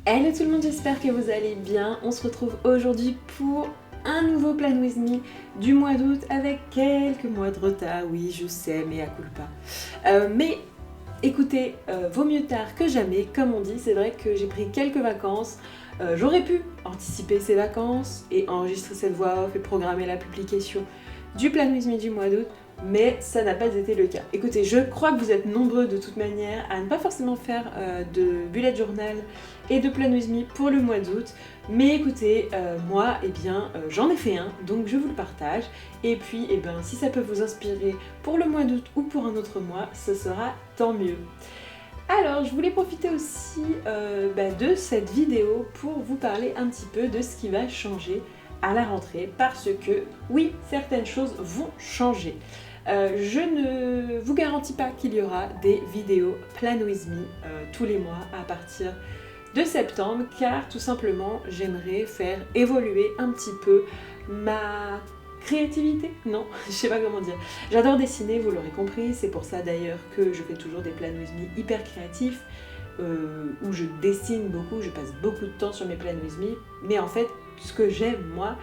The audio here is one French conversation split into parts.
Hello tout le monde, j'espère que vous allez bien. On se retrouve aujourd'hui pour un nouveau Plan With Me du mois d'août avec quelques mois de retard. Oui, je sais, mais à culpa. Mais écoutez, vaut mieux tard que jamais, comme on dit. C'est vrai que j'ai pris quelques vacances. J'aurais pu anticiper ces vacances et enregistrer cette voix off et programmer la publication du Plan With Me du mois d'août, mais ça n'a pas été le cas. Écoutez, je crois que vous êtes nombreux de toute manière à ne pas forcément faire de bullet journal et de Plan With Me pour le mois d'août, mais écoutez, moi, j'en ai fait un, donc je vous le partage, et puis, si ça peut vous inspirer pour le mois d'août ou pour un autre mois, ce sera tant mieux. Alors, je voulais profiter aussi de cette vidéo pour vous parler un petit peu de ce qui va changer à la rentrée, parce que oui, certaines choses vont changer. Je ne vous garantis pas qu'il y aura des vidéos Plan With Me tous les mois à partir de septembre, car tout simplement j'aimerais faire évoluer un petit peu ma créativité, non, je sais pas comment dire. J'adore dessiner, vous l'aurez compris, c'est pour ça d'ailleurs que je fais toujours des Plan With Me hyper créatifs, où je dessine beaucoup, je passe beaucoup de temps sur mes Plan With Me, mais en fait, ce que j'aime moi,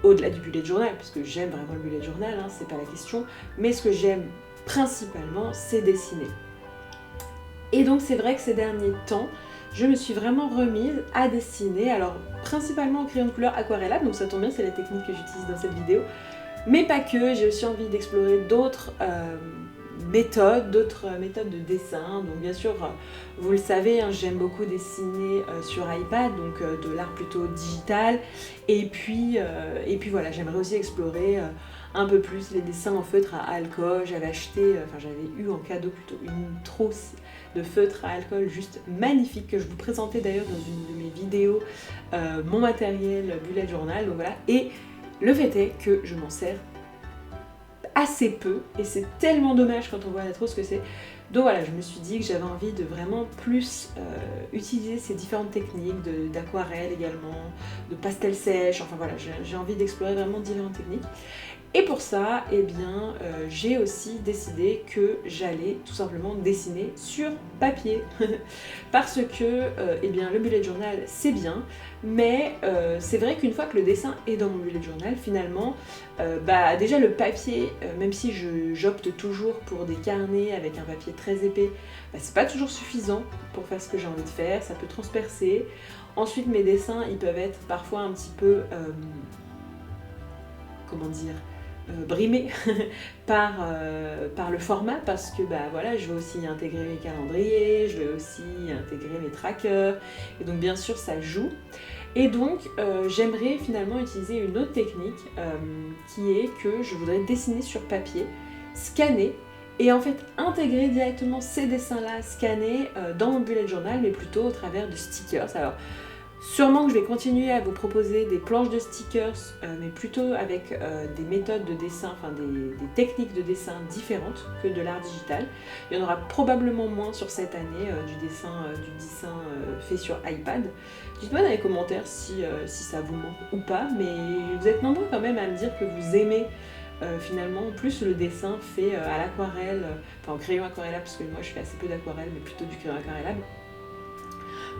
au-delà du bullet journal, parce que j'aime vraiment le bullet journal, hein, c'est pas la question, mais ce que j'aime principalement, c'est dessiner. Et donc c'est vrai que ces derniers temps, je me suis vraiment remise à dessiner, alors principalement en crayon de couleur aquarellable, donc ça tombe bien, c'est la technique que j'utilise dans cette vidéo, mais pas que, j'ai aussi envie d'explorer d'autres méthodes de dessin. Donc bien sûr, vous le savez, hein, j'aime beaucoup dessiner sur iPad, donc de l'art plutôt digital, et puis voilà, j'aimerais aussi explorer un peu plus les dessins en feutre à alcool. J'avais eu en cadeau plutôt une trousse de feutre à alcool juste magnifique que je vous présentais d'ailleurs dans une de mes vidéos, mon matériel bullet journal, donc voilà. Et le fait est que je m'en sers assez peu et c'est tellement dommage quand on voit la trousse que c'est. Donc voilà, je me suis dit que j'avais envie de vraiment plus utiliser ces différentes techniques d'aquarelle également, de pastel sèche, enfin voilà, j'ai envie d'explorer vraiment différentes techniques. Et pour ça, j'ai aussi décidé que j'allais tout simplement dessiner sur papier. Parce que le bullet journal, c'est bien, mais c'est vrai qu'une fois que le dessin est dans mon bullet journal, finalement, déjà le papier, même si j'opte toujours pour des carnets avec un papier très épais, c'est pas toujours suffisant pour faire ce que j'ai envie de faire, ça peut transpercer. Ensuite, mes dessins, ils peuvent être parfois un petit peu... brimé par le format, parce que je vais aussi intégrer mes calendriers, je vais aussi intégrer mes trackers, et donc bien sûr ça joue. Et donc j'aimerais finalement utiliser une autre technique qui est que je voudrais dessiner sur papier, scanner, et en fait intégrer directement ces dessins-là scannés dans mon bullet journal, mais plutôt au travers de stickers. Alors sûrement que je vais continuer à vous proposer des planches de stickers, mais plutôt avec des méthodes de dessin, des techniques de dessin différentes que de l'art digital. Il y en aura probablement moins sur cette année du dessin fait sur iPad. Dites-moi dans les commentaires si ça vous manque ou pas, mais vous êtes nombreux quand même à me dire que vous aimez finalement plus le dessin fait à l'aquarelle, en crayon aquarellable, parce que moi je fais assez peu d'aquarelle, mais plutôt du crayon aquarellable,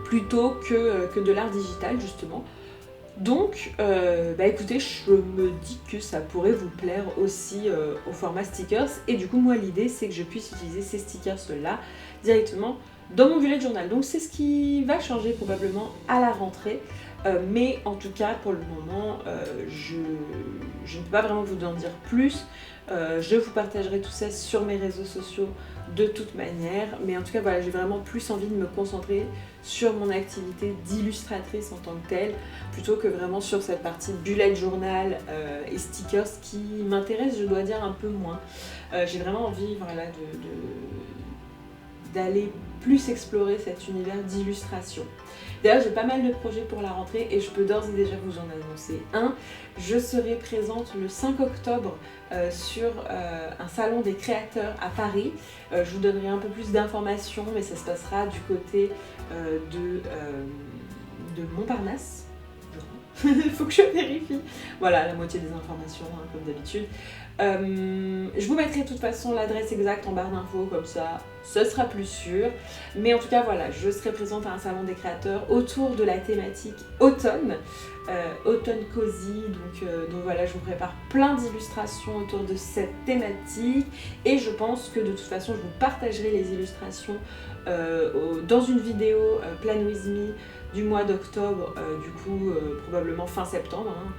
plutôt que de l'art digital justement. Donc écoutez, je me dis que ça pourrait vous plaire aussi au format stickers, et du coup moi l'idée c'est que je puisse utiliser ces stickers là directement dans mon bullet journal. Donc c'est ce qui va changer probablement à la rentrée, mais en tout cas pour le moment je ne peux pas vraiment vous en dire plus. Je vous partagerai tout ça sur mes réseaux sociaux de toute manière, mais en tout cas voilà, j'ai vraiment plus envie de me concentrer sur mon activité d'illustratrice en tant que telle, plutôt que vraiment sur cette partie bullet journal et stickers qui m'intéresse, je dois dire, un peu moins. J'ai vraiment envie d'aller plus explorer cet univers d'illustration. D'ailleurs, j'ai pas mal de projets pour la rentrée et je peux d'ores et déjà vous en annoncer un. Je serai présente le 5 octobre sur un salon des créateurs à Paris. Je vous donnerai un peu plus d'informations, mais ça se passera du côté de Montparnasse. Il faut que je vérifie. Voilà, la moitié des informations, comme d'habitude. Je vous mettrai de toute façon l'adresse exacte en barre d'infos, comme ça ce sera plus sûr. Mais en tout cas, voilà, je serai présente à un salon des créateurs autour de la thématique automne. Automne Cozy, donc voilà, je vous prépare plein d'illustrations autour de cette thématique et je pense que de toute façon je vous partagerai les illustrations dans une vidéo Plan With Me du mois d'octobre, probablement fin septembre, hein.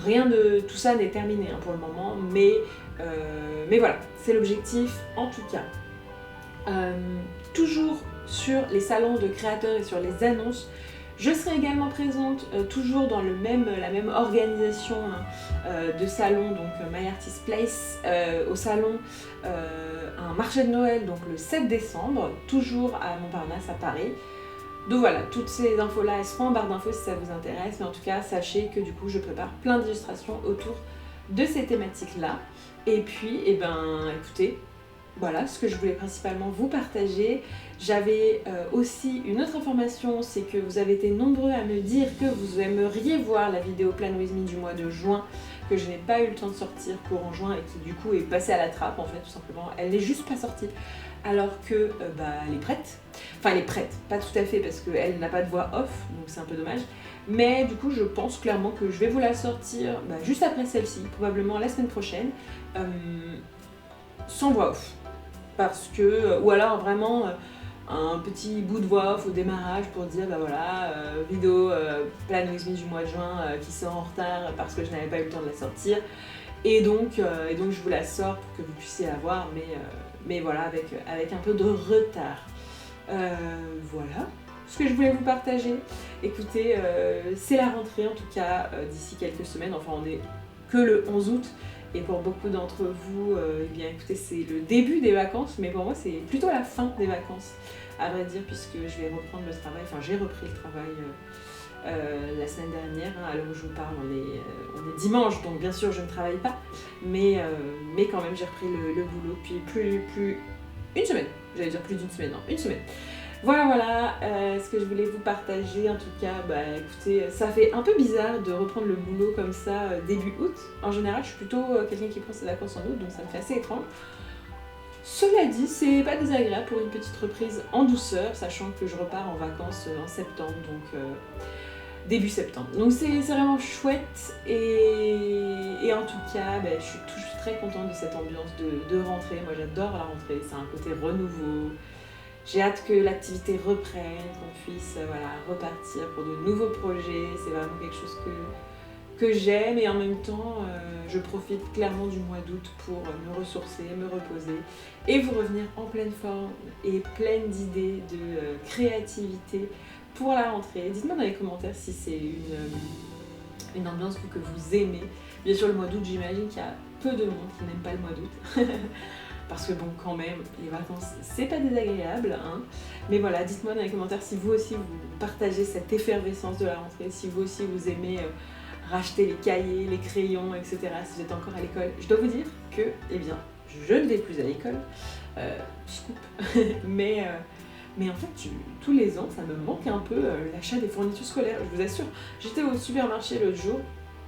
Rien de tout ça n'est terminé hein, pour le moment, mais voilà, c'est l'objectif en tout cas. Toujours sur les salons de créateurs et sur les annonces, je serai également présente toujours dans la même organisation de salon, donc My Artist Place, au salon un marché de Noël, donc le 7 décembre, toujours à Montparnasse à Paris. Donc voilà, toutes ces infos-là, elles seront en barre d'infos si ça vous intéresse, mais en tout cas, sachez que du coup, je prépare plein d'illustrations autour de ces thématiques-là. Et puis, écoutez, voilà ce que je voulais principalement vous partager. J'avais aussi une autre information, c'est que vous avez été nombreux à me dire que vous aimeriez voir la vidéo Plan With Me du mois de juin, que je n'ai pas eu le temps de sortir courant juin et qui du coup est passée à la trappe en fait tout simplement. Elle n'est juste pas sortie alors que elle est prête. Enfin elle est prête, pas tout à fait parce qu'elle n'a pas de voix off, donc c'est un peu dommage. Mais du coup je pense clairement que je vais vous la sortir juste après celle-ci, probablement la semaine prochaine, sans voix off. Parce que, ou alors vraiment un petit bout de voix off au démarrage pour dire vidéo Plan With Me du mois de juin qui sort en retard parce que je n'avais pas eu le temps de la sortir et donc je vous la sors pour que vous puissiez la voir mais voilà avec un peu de retard. Voilà ce que je voulais vous partager. Écoutez, c'est la rentrée en tout cas d'ici quelques semaines, enfin on est que le 11 août. Et pour beaucoup d'entre vous, écoutez, c'est le début des vacances, mais pour moi c'est plutôt la fin des vacances, à vrai dire, puisque je vais reprendre le travail, enfin j'ai repris le travail la semaine dernière, hein, à l'heure où je vous parle, on est dimanche, donc bien sûr je ne travaille pas, mais quand même j'ai repris le boulot depuis plus une semaine, j'allais dire plus d'une semaine, non, une semaine. Voilà ce que je voulais vous partager. En tout cas, écoutez, ça fait un peu bizarre de reprendre le boulot comme ça début août. En général, je suis plutôt quelqu'un qui prend ses vacances en août, donc ça me fait assez étrange. Cela dit, c'est pas désagréable pour une petite reprise en douceur, sachant que je repars en vacances en septembre, donc début septembre. Donc c'est vraiment chouette et en tout cas, je suis toujours très contente de cette ambiance de rentrée. Moi j'adore la rentrée, c'est un côté renouveau. J'ai hâte que l'activité reprenne, qu'on puisse repartir pour de nouveaux projets. C'est vraiment quelque chose que j'aime et en même temps, je profite clairement du mois d'août pour me ressourcer, me reposer et vous revenir en pleine forme et pleine d'idées, de créativité pour la rentrée. Dites-moi dans les commentaires si c'est une ambiance que vous aimez. Bien sûr, le mois d'août, j'imagine qu'il y a peu de monde qui n'aime pas le mois d'août. Parce que bon, quand même, les vacances, c'est pas désagréable, hein. Mais voilà, dites-moi dans les commentaires si vous aussi vous partagez cette effervescence de la rentrée, si vous aussi vous aimez racheter les cahiers, les crayons, etc. Si vous êtes encore à l'école. Je dois vous dire que, je ne vais plus à l'école, scoop. mais en fait, tous les ans, ça me manque un peu l'achat des fournitures scolaires, je vous assure. J'étais au supermarché l'autre jour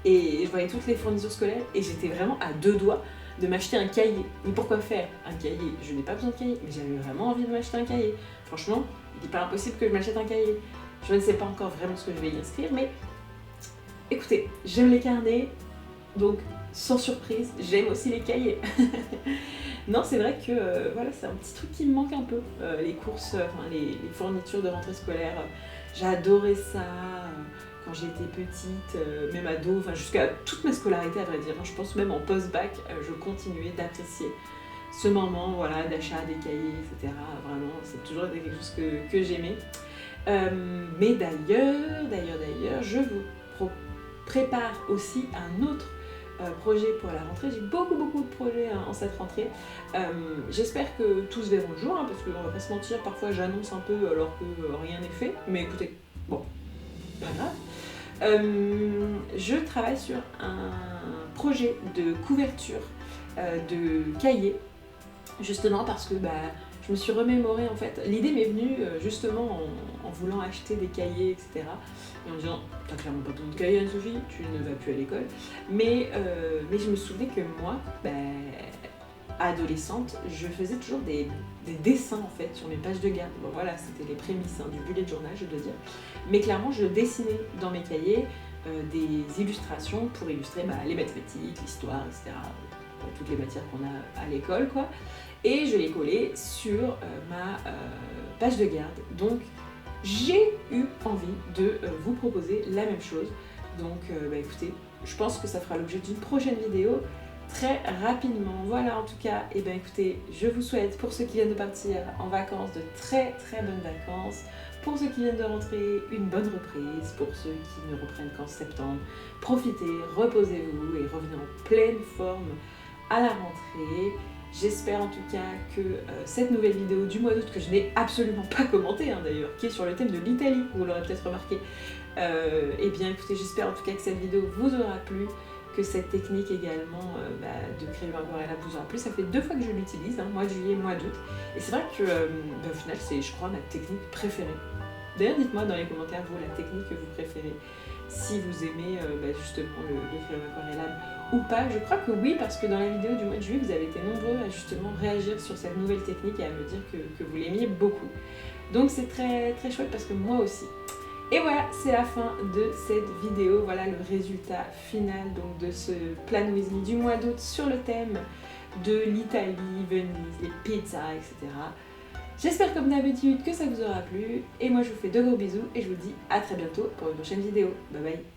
et je voyais toutes les fournitures scolaires et j'étais vraiment à deux doigts de m'acheter un cahier. Mais pourquoi faire un cahier? Je n'ai pas besoin de cahier, mais j'avais vraiment envie de m'acheter un cahier. Franchement, il n'est pas impossible que je m'achète un cahier. Je ne sais pas encore vraiment ce que je vais y inscrire, mais écoutez, j'aime les carnets, donc sans surprise, j'aime aussi les cahiers. Non, c'est vrai que c'est un petit truc qui me manque un peu. Les courses, les fournitures de rentrée scolaire, j'adorais ça. Quand j'étais petite, même ado, jusqu'à toute ma scolarité à vrai dire, je pense même en post-bac, je continuais d'apprécier ce moment d'achat des cahiers, etc. Vraiment, c'est toujours été quelque chose que j'aimais. Mais d'ailleurs, je vous prépare aussi un autre projet pour la rentrée. J'ai beaucoup de projets en cette rentrée. J'espère que tous verront le jour, hein, parce qu'on va pas se mentir, parfois j'annonce un peu alors que rien n'est fait. Mais écoutez, bon, pas grave. Je travaille sur un projet de couverture de cahiers, justement parce que je me suis remémorée en fait, l'idée m'est venue justement en voulant acheter des cahiers, etc. Et en disant, t'as clairement pas besoin de cahiers Anne-Sophie, tu ne vas plus à l'école. Mais je me souvenais que moi, adolescente, je faisais toujours des dessins en fait sur mes pages de garde. Bon voilà, c'était les prémices du bullet journal, je dois dire. Mais clairement, je dessinais dans mes cahiers des illustrations pour illustrer les mathématiques, l'histoire, etc. Toutes les matières qu'on a à l'école, quoi. Et je les collais sur ma page de garde. Donc, j'ai eu envie de vous proposer la même chose. Donc, écoutez, je pense que ça fera l'objet d'une prochaine vidéo très rapidement. Voilà, en tout cas, écoutez, je vous souhaite, pour ceux qui viennent de partir en vacances, de très très bonnes vacances. Pour ceux qui viennent de rentrer, une bonne reprise. Pour ceux qui ne reprennent qu'en septembre, profitez, reposez-vous et revenez en pleine forme à la rentrée. J'espère en tout cas que cette nouvelle vidéo du mois d'août, que je n'ai absolument pas commentée d'ailleurs, qui est sur le thème de l'Italie, vous l'aurez peut-être remarqué, écoutez, j'espère en tout cas que cette vidéo vous aura plu, que cette technique également de créer un aquarelle vous aura plu. Ça fait 2 fois que je l'utilise, mois de juillet, mois d'août, et c'est vrai que au final c'est, je crois, ma technique préférée. D'ailleurs, dites-moi dans les commentaires, vous, la technique que vous préférez, si vous aimez justement le crayon aquarellable ou pas. Je crois que oui, parce que dans la vidéo du mois de juillet, vous avez été nombreux à justement réagir sur cette nouvelle technique et à me dire que vous l'aimiez beaucoup. Donc c'est très très chouette parce que moi aussi. Et voilà, c'est la fin de cette vidéo. Voilà le résultat final donc de ce Plan With Me du mois d'août sur le thème de l'Italie, Venise, les pizzas, etc. J'espère comme d'habitude que ça vous aura plu. Et moi je vous fais de gros bisous et je vous dis à très bientôt pour une prochaine vidéo. Bye bye.